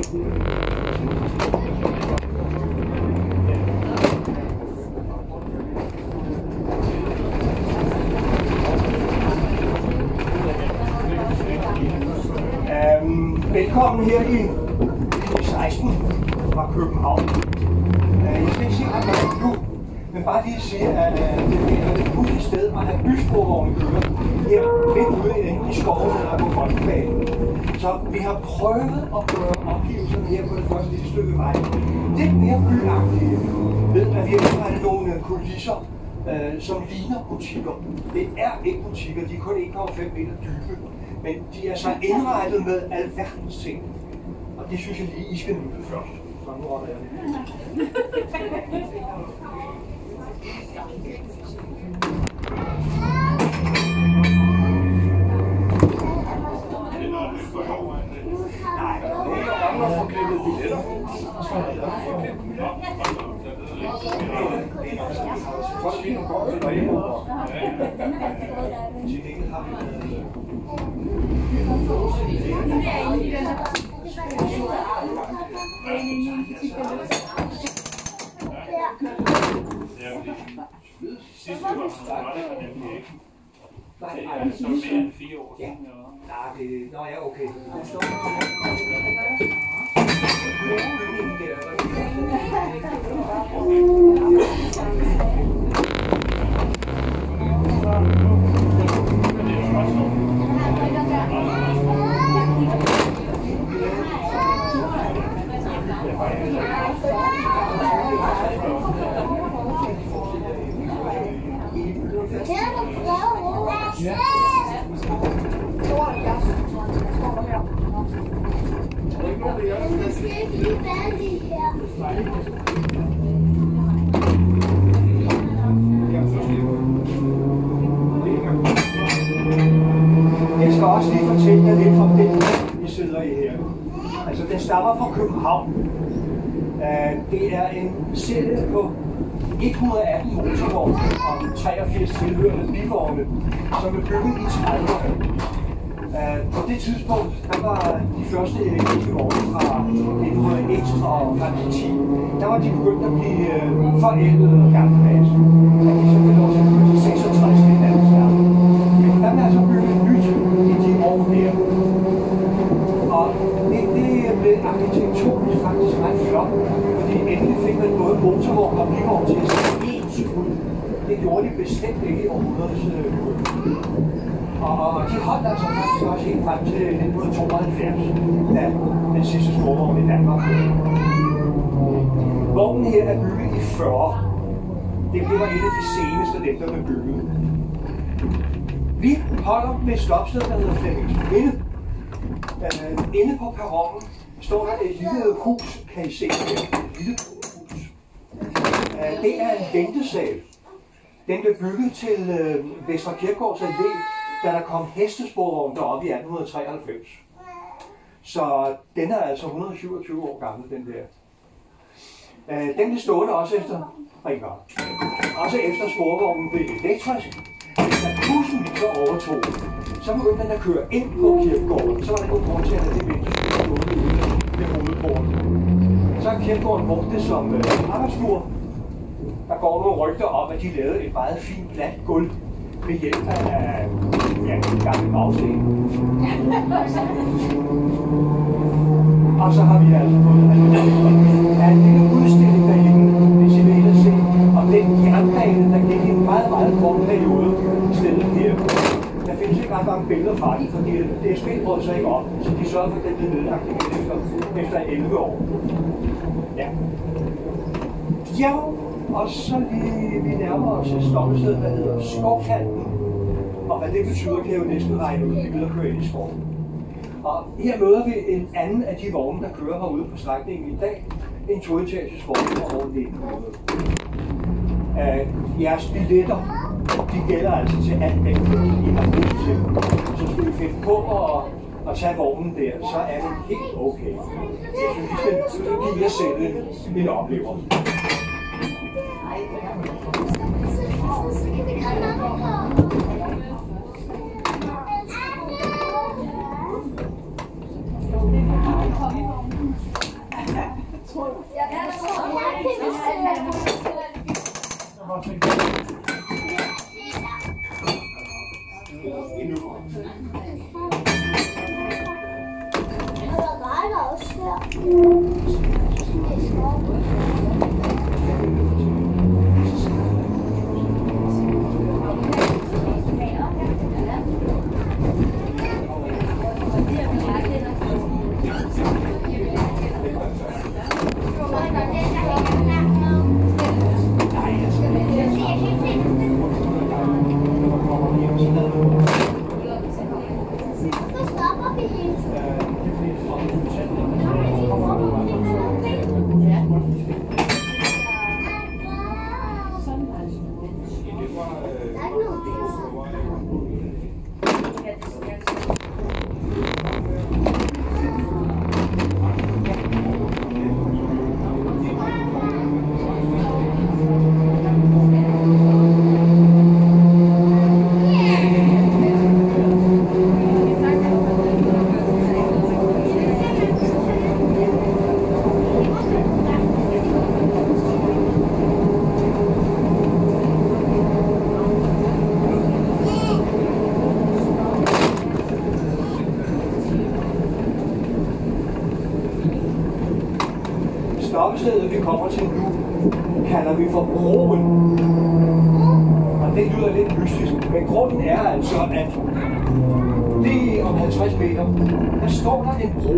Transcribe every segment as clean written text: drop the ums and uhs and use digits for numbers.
Velkommen her i 16 fra København. Jeg skal ikke sige ret meget nu, men bare lige sige, at det er et pudsigt sted at have bysporvogne kører her midt ude i skoven eller på Folkebanen. Så vi har prøvet at gøre omgivelserne her på det første lille stykke vej lidt mere byagtige, ved at vi har indrettet nogle kulisser, som ligner butikker. Det er ikke butikker, de er kun 1,5 meter dybe. Men de er så indrettet med alverdens ting. Og det synes jeg lige, I skal nyde først. Så nu holder jeg det. Nej, det er andre forklædte billetter. Folk lige nogle godt til derhjemme. Til gengæld har vi Sidste år var det nemlig ikke. Det er så mere end 4 år siden. Nej, det... Nå ja, okay. Jeg skal også lige fortælle jer lidt om den, vi sidder i her. Altså, den stammer fra København. Det er en serie på 118 motorvogne og 83 tilhørende bivogne, som er bygget i 30'erne. På det tidspunkt, der var de første elektriske vogne fra 1901 og frem til 10, der var de begyndt at blive forældet og gammeldags. Der gik selvfølgelig også til 66 til Danmarks Sterne. Men der blev altså bygget nyt i de år der. Og det blev arkitektonisk faktisk ret flot, fordi endelig fik man både motorvogn og bivogn til at se ens ud. Det gjorde de bestemt ikke i århundredes løb. Og de holdt altså faktisk også helt frem til 1972, da den sidste sporvogn i Danmark. Vognen her er bygget i 40. Det var et af de seneste, dem der blev bygget. Vi holder ved et stopsted, der hedder Flemmingminde. Inde på perronen står der et lille hus, kan I se her. Et lille hus. Det er en ventesal. Den blev bygget til Vestre Kirkegårds Allé, da der kom hestesporvogn deroppe i 1893. Så den er altså 127 år gammel, den der. Den blev stående også efter sporvognen blev elektrisk. Da bussen så overtog, så begyndte den at køre ind på kirkegården. Så var der ikke nogen grund til, at det vente skulle stående ude ved hovedporten. Så har kirkegården brugt det som arbejdstur. Der går nogle rygter om, at de lavede et meget fint glat gulv ved hjælp af en gammel bagsten. Og så har vi altså fået en lille udstilling derinde, hvis I vil se, om den jernbane, der gik i en meget, meget kort periode i stedet her. Der findes ikke ret mange billeder fra den, fordi DSB brød sig ikke op, så de sørgede for, at den blev nedlagt efter 11 år. Ja, og så vi nærmer os et stoppested, der hedder Skovkanten. Og hvad det betyder, kan jeg jo næsten regne ud, at vi vil køre ind i skoven. Og her møder vi en anden af de vogne, der kører herude på strækningen i dag. En toetages vogn fra år 1900. Jeres billetter, de gælder altså til alt den kørsel, I har lyst til. Så skulle I finde på at tage vognen der, så er det helt okay. Jeg synes, I skal give jer selv en oplevelse. Stoppestedet, vi kommer til nu, kalder vi for broen. Og det lyder lidt mystisk, men grunden er altså, at lige om 50 meter, der står der en bro.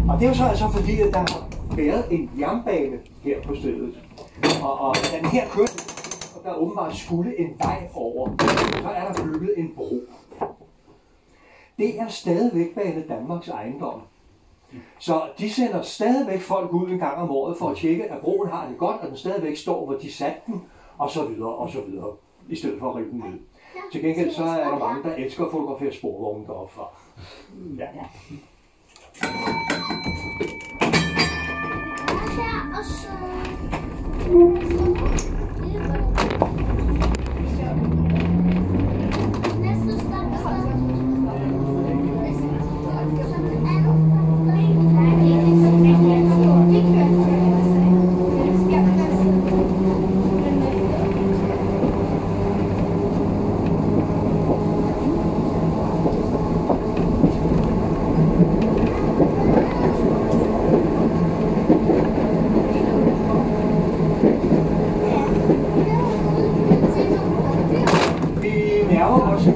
Og det er jo så altså fordi, at der har været en jernbane her på stedet. Og den her kørte, og der åbenbart skulle en vej over, så er der bygget en bro. Det er stadigvæk Bane Danmarks ejendom. Så de sender stadigvæk folk ud en gang om året for at tjekke, at broen har det godt, og den stadigvæk står, hvor de satte den, og så videre, i stedet for at rive den ned. Til gengæld så er der mange, der elsker at fotografere sporvognen deroppe fra. Ja.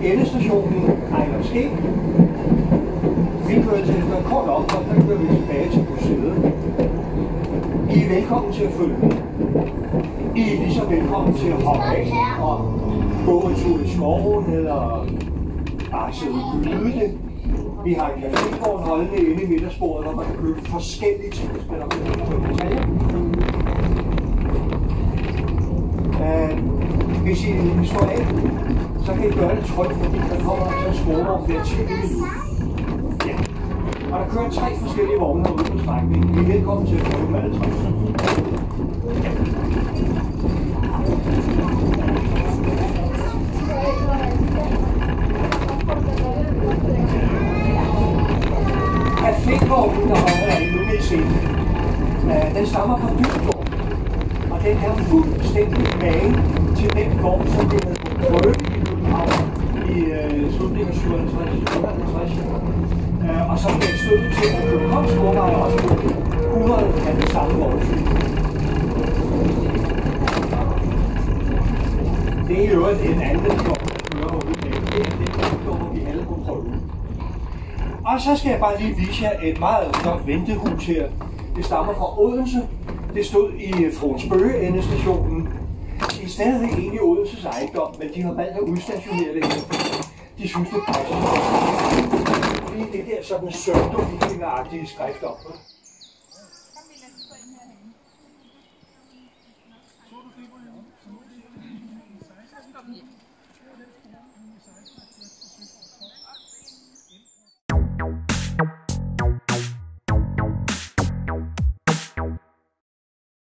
Endestationen Ejlerske. Vi kører til efter et kort ophold, der kører vi tilbage til museet. I er velkommen til at følge med. I er lige så velkommen til at hoppe af og gå en tur i skoven eller bare sidde og nyde det. Vi har en cafégård holdende inde i middagsbordet, hvor man kan købe forskellige ting, der på detaljer. Hvis I står af, så kan I gøre det trygt, fordi der kommer altså en sporvogn hver 10 minutter. Ja. Og der kører 3 forskellige vogne ude på strækningen. I er velkommen til at prøve dem alle 3. Cafégvognen, der holder derinde, nu kan I se den stammer fra Dybgård. Og den er fuldstændig magen til den vogn, som det havde på prøve i slutningen af 57. Og så blev støttet til at Københavns Sporveje også på 100 af den samme vogntype. Det er jo en anden vogn, der kører ude i dag. Det er vi alle på prøve. Og så skal jeg bare lige vise jer et meget flot ventehus her. Det stammer fra Odense. Det stod i Fruens Bøge endestationen. De er stadigvæk egentlig Odenses ejendom, men de har valgt at udstationere det her, fordi de synes, det passer. Lige det der sådan pseudo-vikingeragtige skrift op.